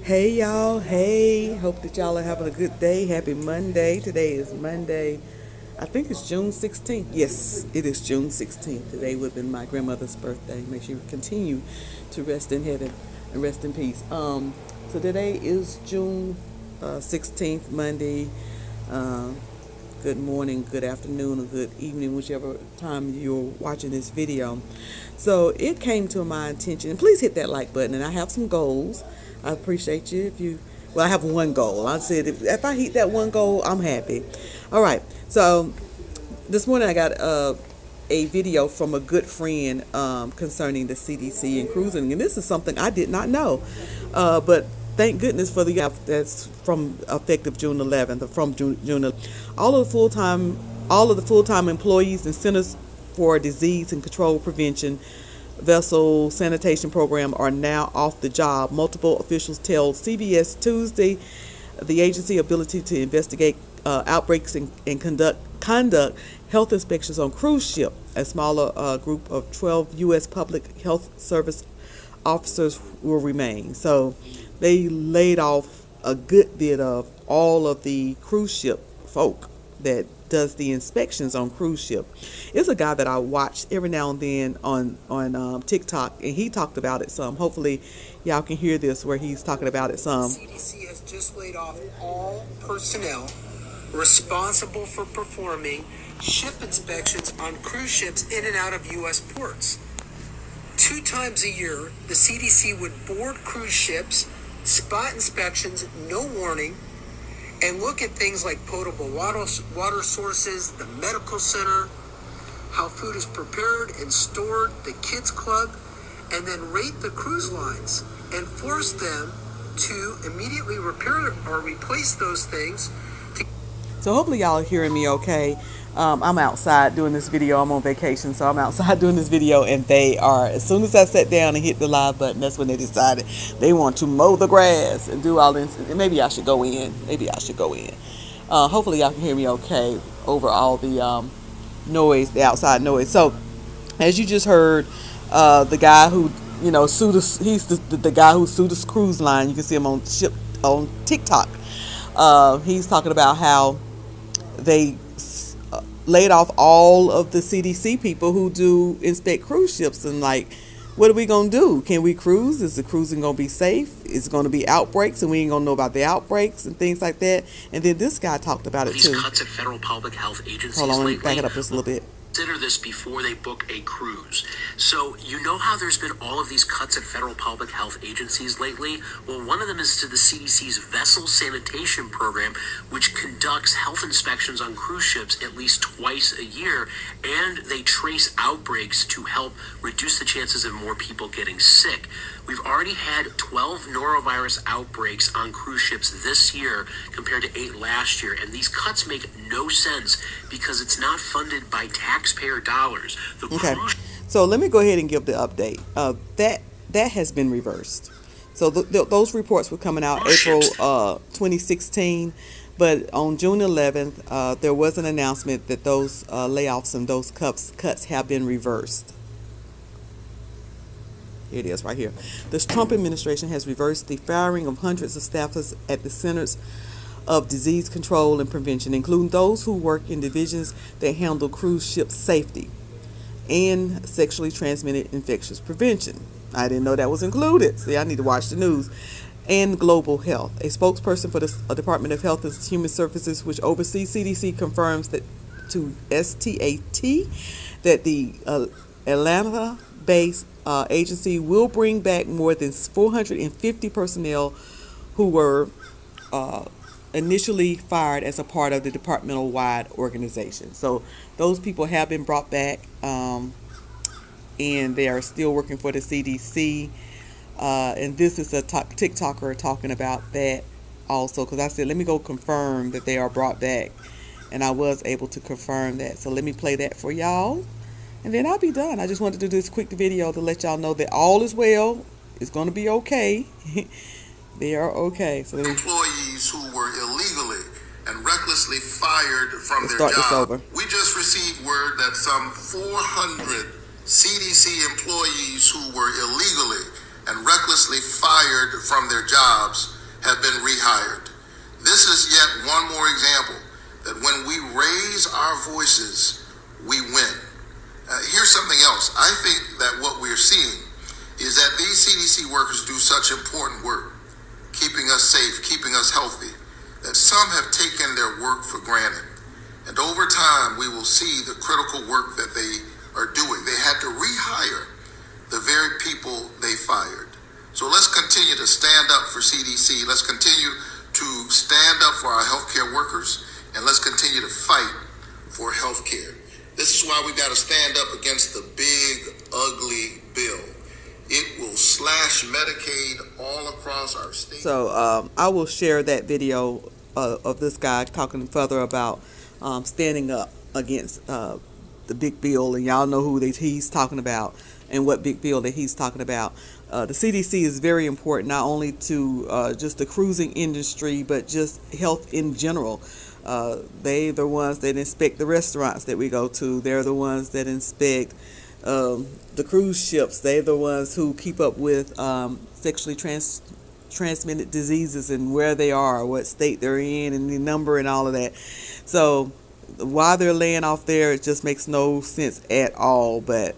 Hey y'all, hey, hope that y'all are having a good day. Happy Monday. Today is Monday. I think it's June 16th. Yes, it is June 16th. Today would have been my grandmother's birthday. May she continue to rest in heaven and rest in peace. So today is June 16th, Monday. Um, Good morning, good afternoon, or good evening, whichever time you're watching this video. So it came to my attention, and please hit that like button. And I have some goals. I appreciate you if you. Well, I have one goal. I said if I hit that one goal, I'm happy. All right. So this morning I got a video from a good friend concerning the CDC and cruising, and this is something I did not know, but thank goodness for the that's from effective June 11th or from June 11th. All of the full-time employees and Centers for Disease and Control Prevention vessel sanitation program are now off the job. Multiple officials tell CBS Tuesday the agency ability to investigate outbreaks and conduct health inspections on cruise ship. A smaller group of 12 U.S. Public Health Service officers will remain. So they laid off a good bit of all of the cruise ship folk that does the inspections on cruise ship. It's a guy that I watch every now and then on TikTok, and he talked about it some. Hopefully y'all can hear this where he's talking about it some. CDC has just laid off all personnel responsible for performing ship inspections on cruise ships in and out of U.S. ports. 2 times a year, the CDC would board cruise ships, spot inspections, no warning, and look at things like potable water sources, the medical center, how food is prepared and stored, the kids club, and then rate the cruise lines and force them to immediately repair or replace those things. So hopefully y'all are hearing me okay. I'm outside doing this video. I'm on vacation, so I'm outside doing this video, and they are, as soon as I sat down and hit the live button, that's when they decided they want to mow the grass and do all this. Maybe I should go in. Hopefully y'all can hear me okay over all the noise, the outside noise. So as you just heard, the guy who, sued us, he's the guy who sued us cruise line. You can see him on TikTok. He's talking about how they laid off all of the CDC people who do inspect cruise ships, and like, what are we gonna do? Can we cruise? Is the cruising gonna be safe? Is it gonna be outbreaks, and we ain't gonna know about the outbreaks and things like that? And then this guy talked about it too. These cuts at federal public health agencies. Hold on, let me back it up just a little bit. Consider this before they book a cruise. So you know how there's been all of these cuts at federal public health agencies lately? Well, one of them is to the CDC's vessel sanitation program, which conducts health inspections on cruise ships at least twice a year, and they trace outbreaks to help reduce the chances of more people getting sick. We've already had 12 norovirus outbreaks on cruise ships this year compared to 8 last year, and these cuts make no sense because it's not funded by taxpayer dollars. Okay, so let me go ahead and give the update. That has been reversed. So those reports were coming out April 2016, but on June 11th, there was an announcement that those layoffs and those cuts have been reversed. Here it is right here. The Trump administration has reversed the firing of hundreds of staffers at the Centers of Disease Control and Prevention, including those who work in divisions that handle cruise ship safety and sexually transmitted infectious prevention. I didn't know that was included. See, I need to watch the news. And global health. A spokesperson for the Department of Health and Human Services, which oversees CDC, confirms that to STAT that the Atlanta-based agency will bring back more than 450 personnel who were initially fired as a part of the departmental-wide organization. So those people have been brought back, and they are still working for the CDC. And this is a TikToker talking about that also, because I said, let me go confirm that they are brought back, and I was able to confirm that. So let me play that for y'all, and then I'll be done. I just wanted to do this quick video to let y'all know that all is well. It's going to be okay. They are okay. So employees who were illegally and recklessly fired from their job. We just received word that some 400 CDC employees who were illegally and recklessly fired from their jobs have been rehired. This is yet one more example that when we raise our voices, we win. Here's something else. I think that what we're seeing is that these CDC workers do such important work, keeping us safe, keeping us healthy, that some have taken their work for granted. And over time, we will see the critical work that they are doing. They had to rehire the very people they fired. So let's continue to stand up for CDC. Let's continue to stand up for our healthcare workers, and let's continue to fight for healthcare. This is why we got to stand up against the big, ugly bill. It will slash Medicaid all across our state. So I will share that video of this guy talking further about standing up against the big bill, and y'all know who he's talking about and what big bill that he's talking about. The CDC is very important, not only to just the cruising industry, but just health in general. They're the ones that inspect the restaurants that we go to. They're the ones that inspect the cruise ships. They're the ones who keep up with sexually transmitted diseases and where they are, what state they're in, and the number and all of that. So why they're laying off there, it just makes no sense at all. But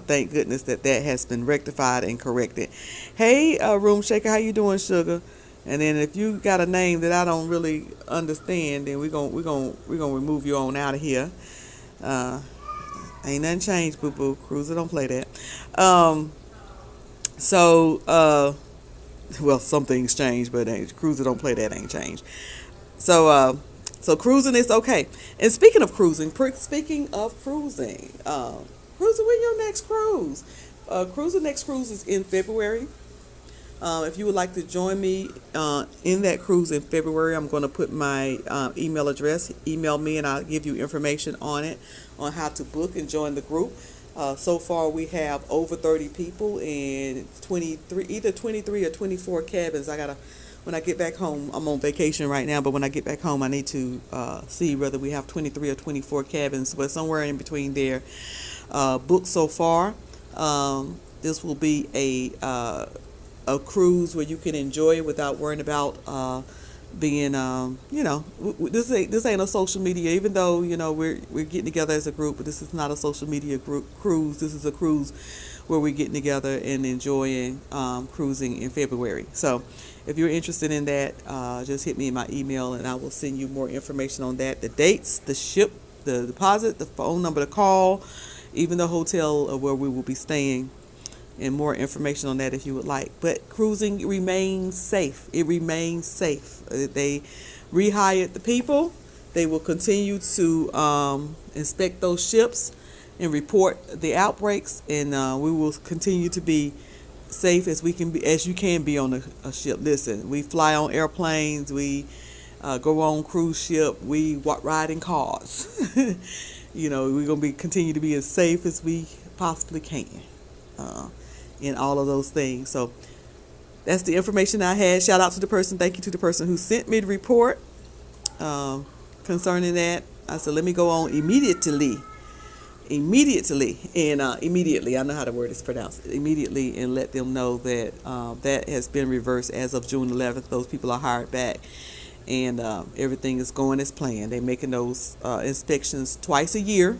thank goodness that has been rectified and corrected. Hey, Room Shaker, how you doing, sugar? And then if you got a name that I don't really understand, then we're gonna remove you on out of here. Ain't nothing changed, boo boo. Cruiser don't play that. Well, some things changed, but Cruiser don't play that. Ain't changed. So cruising is okay. And speaking of cruising, cruising, when your next cruise? Cruising next cruise is in February. If you would like to join me in that cruise in February, I'm going to put my email address. Email me and I'll give you information on it, on how to book and join the group. So far we have over 30 people and either 23 or 24 cabins. When I get back home, I'm on vacation right now, but when I get back home I need to see whether we have 23 or 24 cabins, but somewhere in between there. Booked so far. This will be a cruise where you can enjoy it without worrying about being this ain't a social media, even though we're getting together as a group, but this is not a social media cruise. This is a cruise where we're getting together and enjoying cruising in February. So if you're interested in that, just hit me in my email and I will send you more information on that, the dates, the ship, the deposit, the phone number to call, even the hotel where we will be staying, and more information on that if you would like. But cruising remains safe. It remains safe. They rehired the people. They will continue to inspect those ships and report the outbreaks, and we will continue to be safe as you can be on a ship. Listen, we fly on airplanes. We go on cruise ship. We ride in cars. We're gonna continue to be as safe as we possibly can. In all of those things. So that's the information I had. Shout out to the person. Thank you to the person who sent me the report concerning that. I said, let me go on immediately. And immediately, I know how the word is pronounced, immediately, and let them know that that has been reversed as of June 11th. Those people are hired back, and everything is going as planned. They're making those inspections twice a year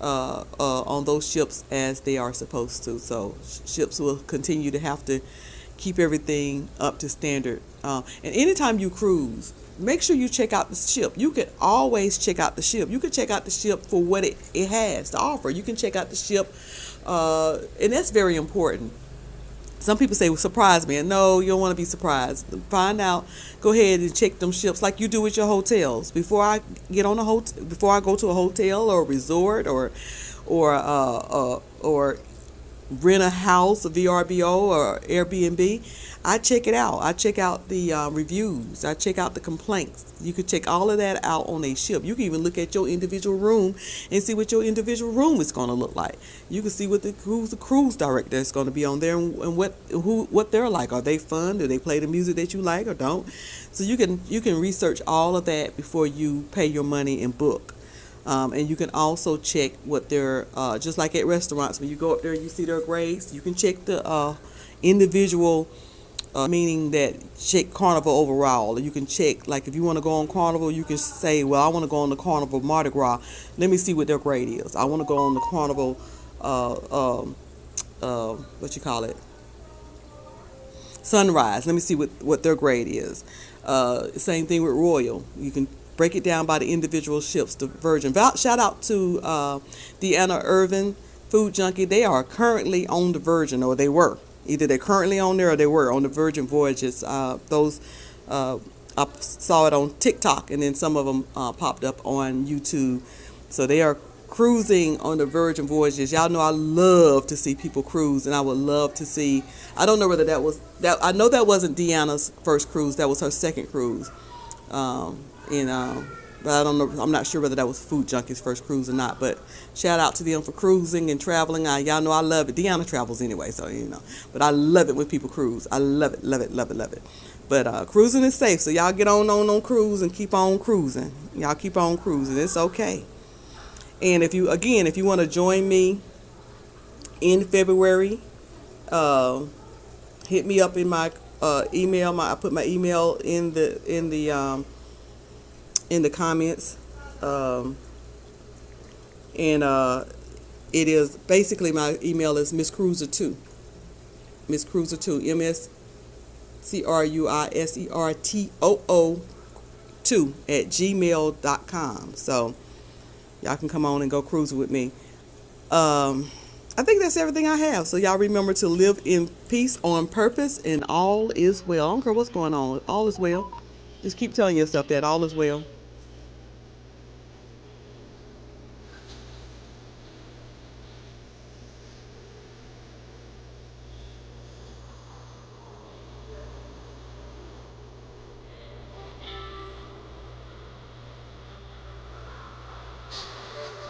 on those ships as they are supposed to. So ships will continue to have to keep everything up to standard. And anytime you cruise, make sure you check out the ship. You can always check out the ship. You can check out the ship for what it has to offer. You can check out the ship, and that's very important. Some people say, well, surprise me. And no, you don't want to be surprised. Find out. Go ahead and check them ships like you do with your hotels. Before I go to a hotel or a resort or rent a house, a VRBO or Airbnb, I check it out. I check out the reviews. I check out the complaints. You can check all of that out on a ship. You can even look at your individual room and see what your individual room is going to look like. You can see who's the cruise director is going to be on there and what they're like. Are they fun? Do they play the music that you like or don't? So you can research all of that before you pay your money and book. And you can also check what they're just like at restaurants. When you go up there and you see their grades, you can check the individual meaning that check Carnival overall. You can check, like if you want to go on Carnival, you can say, well, I want to go on the Carnival Mardi Gras. Let me see what their grade is. I want to go on the Carnival, what you call it, Sunrise. Let me see what their grade is. Same thing with Royal. You can break it down by the individual ships. The Virgin. Shout out to Deanna Irvin, Food Junkie. They are currently on the Virgin, or they were. Either they're currently on there or they were on the Virgin Voyages. Those I saw it on TikTok, and then some of them popped up on YouTube. So they are cruising on the Virgin Voyages. Y'all know I love to see people cruise, and I would love to see. I don't know whether that was that. I know that wasn't Deanna's first cruise. That was her second cruise. And but I don't know. I'm not sure whether that was Food Junkie's first cruise or not. But shout out to them for cruising and traveling. Y'all know I love it. Deanna travels anyway, so you know. But I love it when people cruise. I love it, love it, love it, love it. But cruising is safe, so y'all get on cruise and keep on cruising. Y'all keep on cruising. It's okay. And if you want to join me in February, hit me up in my email. I put my email in the comments, and it is basically, my email is Miss Cruiser 2, Miss Cruiser 2, MSCRUISERTOO 2 at gmail.com. So y'all can come on and go cruising with me. I think that's everything I have. So y'all remember to live in peace, on purpose, and all is well. I don't care what's going on. All is well. Just keep telling yourself that all is well.